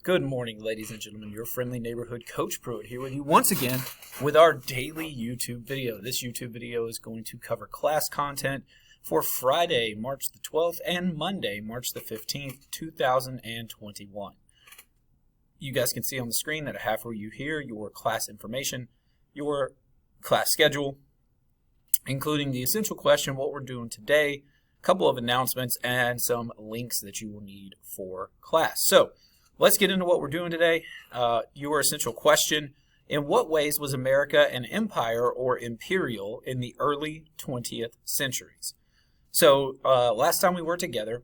Good morning, ladies and gentlemen. Your friendly neighborhood Coach Pruitt here with you once again with our daily YouTube video. This YouTube video is going to cover class content for Friday, March the 12th and Monday, March the 15th, 2021. You guys can see on the screen that I have for you here your class information, your class schedule, including the essential question, what we're doing today, a couple of announcements, and some links that you will need for class. So, let's get into what we're doing today. Your essential question: in what ways was America an empire or imperial in the early 20th centuries? So last time we were together,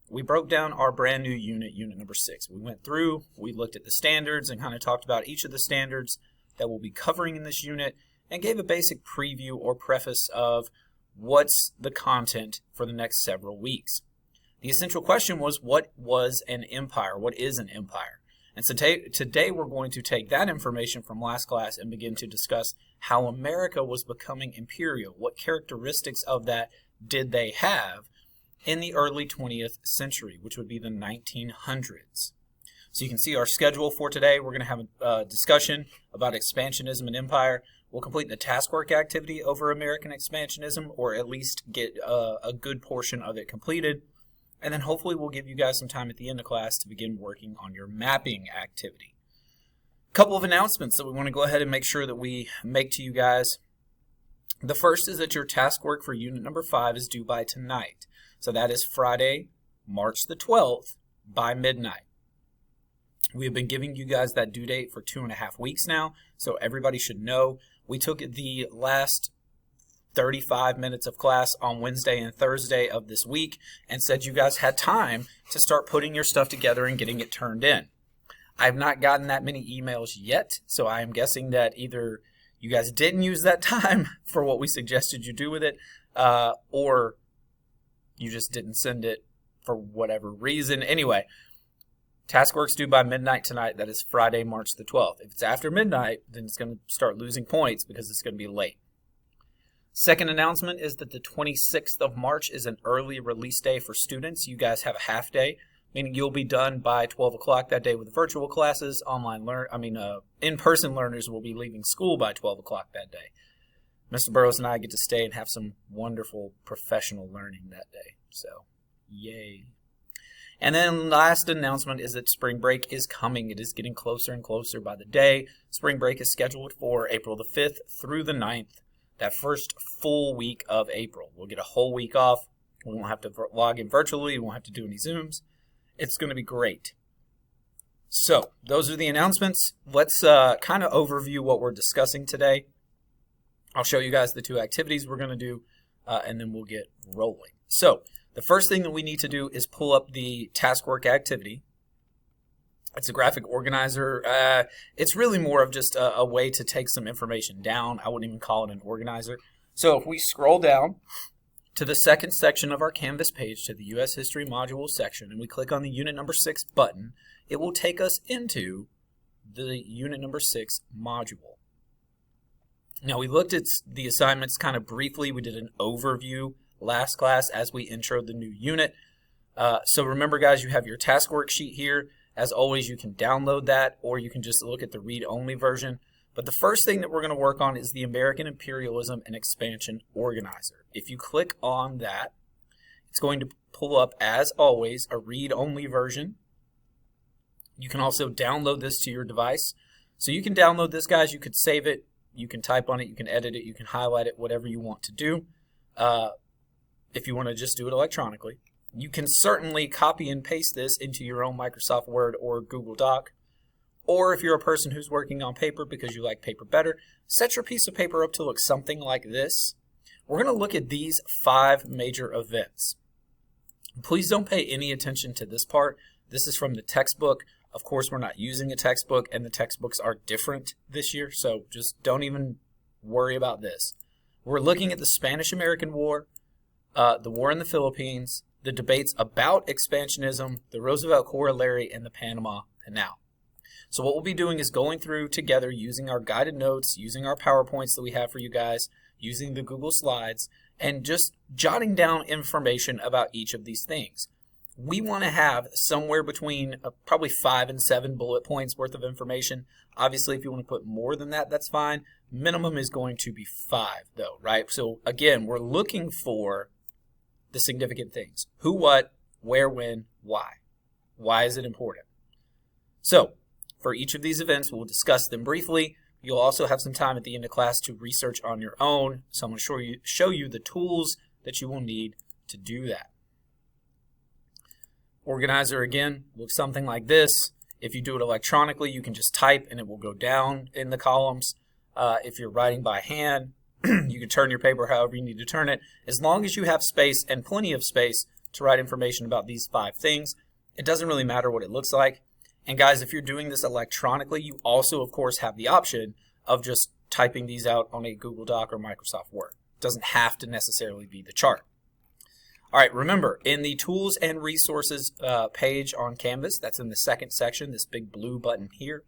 we broke down our brand new unit number 6. We went through, we looked at the standards and kind of talked about each of the standards that we'll be covering in this unit and gave a basic preview or preface of what's the content for the next several weeks. The essential question was, what was an empire? What is an empire? And so today we're going to take that information from last class and begin to discuss how America was becoming imperial. What characteristics of that did they have in the early 20th century, which would be the 1900s. So you can see our schedule for today. We're going to have a discussion about expansionism and empire. We'll complete the taskwork activity over American expansionism, or at least get a good portion of it completed. And then hopefully we'll give you guys some time at the end of class to begin working on your mapping activity. A couple of announcements that we want to go ahead and make sure that we make to you guys. The first is that your task work for unit number 5 is due by tonight. So that is Friday, March the 12th by midnight. We have been giving you guys that due date for 2.5 weeks now, so everybody should know. We took the last 35 minutes of class on Wednesday and Thursday of this week and said you guys had time to start putting your stuff together and getting it turned in. I've not gotten that many emails yet, so I am guessing that either you guys didn't use that time for what we suggested you do with it, or you just didn't send it for whatever reason. Anyway, taskwork's due by midnight tonight. That is Friday, March the 12th. If it's after midnight, then it's going to start losing points because it's going to be late. Second announcement is that the 26th of March is an early release day for students. You guys have a half day, meaning you'll be done by 12 o'clock that day with virtual classes. In-person learners will be leaving school by 12 o'clock that day. Mr. Burroughs and I get to stay and have some wonderful professional learning that day. So, yay. And then last announcement is that spring break is coming. It is getting closer and closer by the day. Spring break is scheduled for April the 5th through the 9th. That first full week of April. We'll get a whole week off. We won't have to log in virtually. We won't have to do any Zooms. It's going to be great. So, those are the announcements. Let's kind of overview what we're discussing today. I'll show you guys the 2 activities we're going to do, and then we'll get rolling. So, the first thing that we need to do is pull up the taskwork activity. It's a graphic organizer. It's really more of just a way to take some information down. I wouldn't even call it an organizer. So if we scroll down to the second section of our Canvas page, to the U.S. History Module section, and we click on the Unit Number 6 button, it will take us into the Unit Number 6 module. Now, we looked at the assignments kind of briefly. We did an overview last class as we introed the new unit. So remember, guys, you have your task worksheet here. As always, you can download that, or you can just look at the read-only version. But the first thing that we're going to work on is the American Imperialism and Expansion Organizer. If you click on that, it's going to pull up, as always, a read-only version. You can also download this to your device. So you can download this, guys. You could save it. You can type on it. You can edit it. You can highlight it, whatever you want to do. If you want to just do it electronically. You can certainly copy and paste this into your own Microsoft Word or Google Doc. Or if you're a person who's working on paper because you like paper better, set your piece of paper up to look something like this. We're going to look at these 5 major events. Please don't pay any attention to this part. This is from the textbook. Of course, we're not using a textbook, and the textbooks are different this year, so just don't even worry about this. We're looking at the Spanish-American War, the war in the Philippines, the debates about expansionism, the Roosevelt Corollary, and the Panama Canal. So what we'll be doing is going through together using our guided notes, using our PowerPoints that we have for you guys, using the Google Slides, and just jotting down information about each of these things. we want to have somewhere between probably 5 and 7 bullet points worth of information. Obviously, if you want to put more than that, that's fine. Minimum is going to be 5, though, right? So again, we're looking for the significant things. Who, what, where, when, why. Why is it important? So for each of these events, we'll discuss them briefly. You'll also have some time at the end of class to research on your own. So I'm going to show you the tools that you will need to do that. Organizer, again, looks something like this. If you do it electronically, you can just type and it will go down in the columns. If you're writing by hand, you can turn your paper however you need to turn it. As long as you have space and plenty of space to write information about these 5 things, it doesn't really matter what it looks like. And guys, if you're doing this electronically, you also, of course, have the option of just typing these out on a Google Doc or Microsoft Word. It doesn't have to necessarily be the chart. All right, remember, in the Tools and Resources page on Canvas, that's in the second section, this big blue button here,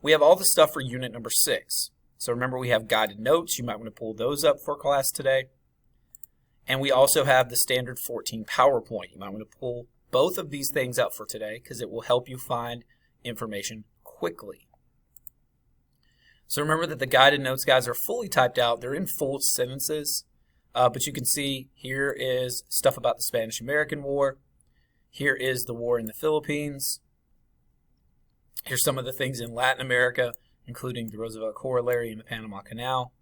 we have all the stuff for unit number 6. So remember, we have guided notes. You might want to pull those up for class today. And we also have the standard 14 PowerPoint. You might want to pull both of these things up for today because it will help you find information quickly. So remember that the guided notes, guys, are fully typed out. They're in full sentences. But you can see here is stuff about the Spanish-American War. Here is the war in the Philippines. Here's some of the things in Latin America, including the Roosevelt Corollary and the Panama Canal.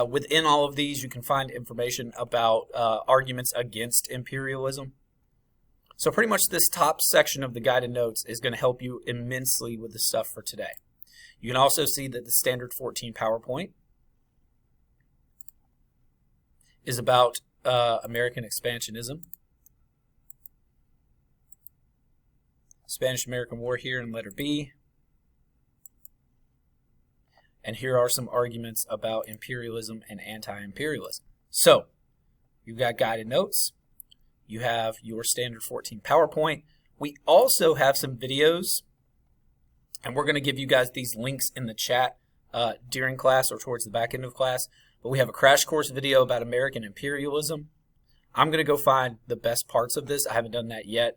Within all of these, you can find information about arguments against imperialism. So pretty much this top section of the guided notes is going to help you immensely with the stuff for today. You can also see that the standard 14 PowerPoint is about American expansionism. Spanish-American War here in letter B. And here are some arguments about imperialism and anti-imperialism. So you've got guided notes. You have your standard 14 PowerPoint. We also have some videos, and we're going to give you guys these links in the chat during class or towards the back end of class. But we have a crash course video about American imperialism. I'm going to go find the best parts of this. I haven't done that yet.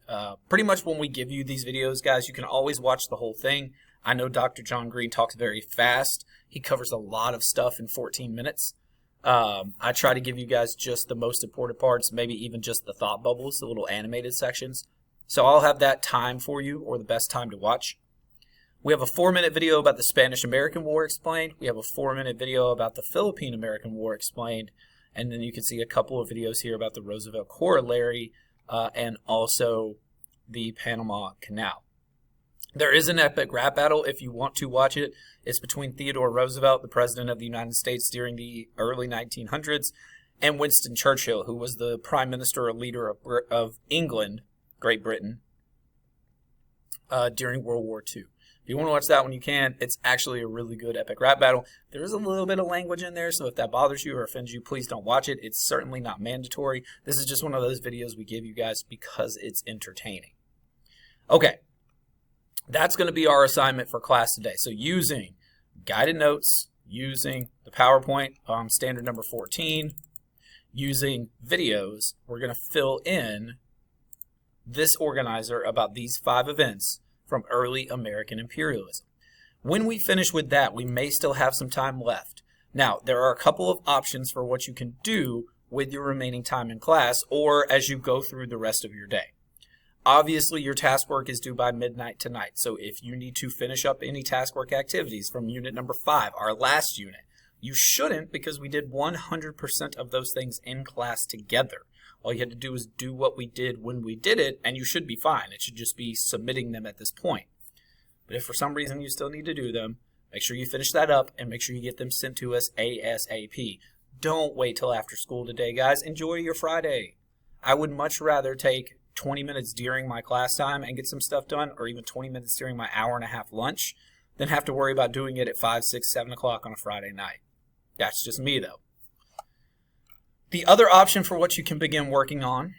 Pretty much when we give you these videos, guys, you can always watch the whole thing. I know Dr. John Green talks very fast. He covers a lot of stuff in 14 minutes. I try to give you guys just the most important parts, maybe even just the thought bubbles, the little animated sections. So I'll have that time for you, or the best time to watch. We have a 4-minute video about the Spanish-American War explained. We have a 4-minute video about the Philippine-American War explained. And then you can see a couple of videos here about the Roosevelt Corollary and also the Panama Canal. There is an epic rap battle if you want to watch it. It's between Theodore Roosevelt, the President of the United States during the early 1900s, and Winston Churchill, who was the Prime Minister or leader of England, Great Britain, during World War II. If you want to watch that one, you can. It's actually a really good epic rap battle. There is a little bit of language in there, so if that bothers you or offends you, please don't watch it. It's certainly not mandatory. This is just one of those videos we give you guys because it's entertaining. Okay. That's going to be our assignment for class today. So using guided notes, using the PowerPoint standard number 14, using videos, we're going to fill in this organizer about these 5 events from early American imperialism. When we finish with that, we may still have some time left. Now, there are a couple of options for what you can do with your remaining time in class or as you go through the rest of your day. Obviously, your task work is due by midnight tonight, so if you need to finish up any task work activities from unit number 5, our last unit, you shouldn't because we did 100% of those things in class together. All you had to do is do what we did when we did it, and you should be fine. It should just be submitting them at this point. But if for some reason you still need to do them, make sure you finish that up and make sure you get them sent to us ASAP. Don't wait till after school today, guys. Enjoy your Friday. I would much rather take 20 minutes during my class time and get some stuff done, or even 20 minutes during my hour-and-a-half lunch, than have to worry about doing it at 5, 6, 7 o'clock on a Friday night. That's just me, though. The other option for what you can begin working on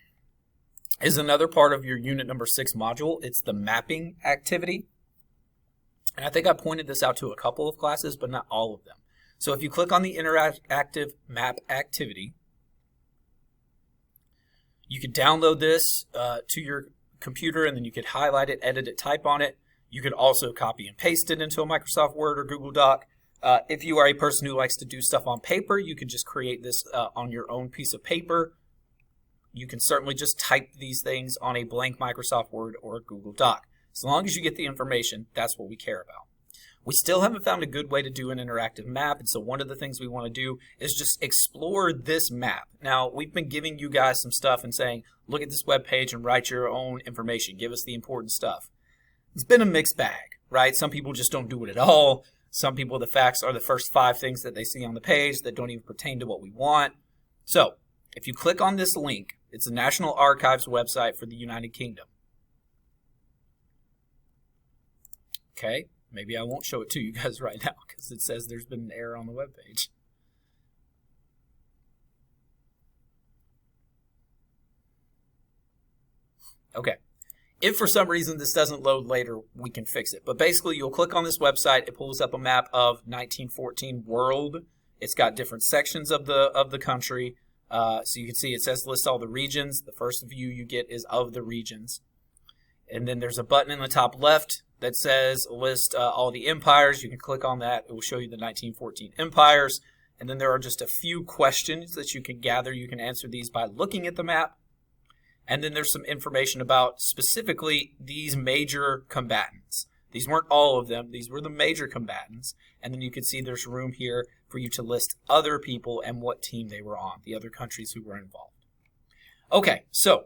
is another part of your unit number 6 module. It's the mapping activity. And I think I pointed this out to a couple of classes, but not all of them. So if you click on the interactive map activity, you could download this to your computer, and then you could highlight it, edit it, type on it. You could also copy and paste it into a Microsoft Word or Google Doc. If you are a person who likes to do stuff on paper, you can just create this on your own piece of paper. You can certainly just type these things on a blank Microsoft Word or Google Doc. As long as you get the information, that's what we care about. We still haven't found a good way to do an interactive map, and so one of the things we want to do is just explore this map. Now, we've been giving you guys some stuff and saying, look at this web page and write your own information. Give us the important stuff. It's been a mixed bag, right? Some people just don't do it at all. Some people, the facts are the first 5 things that they see on the page that don't even pertain to what we want. So, if you click on this link, it's the National Archives website for the United Kingdom. Okay, maybe I won't show it to you guys right now because it says there's been an error on the web page. Okay. If for some reason this doesn't load later, we can fix it. But basically, you'll click on this website. It pulls up a map of 1914 world. It's got different sections of the country. So you can see it says list all the regions. The first view you get is of the regions. And then there's a button in the top left that says list all the empires. You can click on that. It will show you the 1914 empires. And then there are just a few questions that you can gather. You can answer these by looking at the map. And then there's some information about specifically these major combatants. These weren't all of them. These were the major combatants. And then you can see there's room here for you to list other people and what team they were on, the other countries who were involved. Okay, so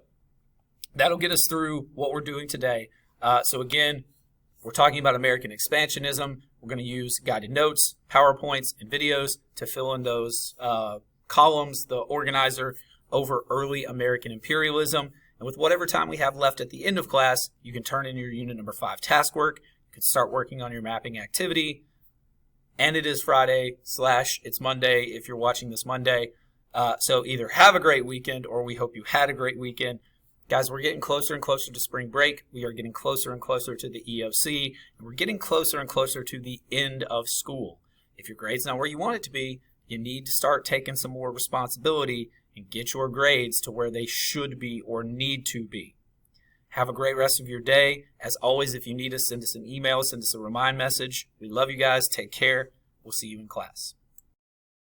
that'll get us through what we're doing today. So again, we're talking about American expansionism. We're going to use guided notes, PowerPoints, and videos to fill in those columns, the organizer over early American imperialism. And with whatever time we have left at the end of class, you can turn in your unit number 5 task work. You can start working on your mapping activity. And it is Friday / it's Monday if you're watching this Monday. So either have a great weekend or we hope you had a great weekend. Guys, we're getting closer and closer to spring break. We are getting closer and closer to the EOC. And we're getting closer and closer to the end of school. If your grade's not where you want it to be, you need to start taking some more responsibility and get your grades to where they should be or need to be. Have a great rest of your day. As always, if you need us, send us an email, send us a remind message. We love you guys. Take care. We'll see you in class.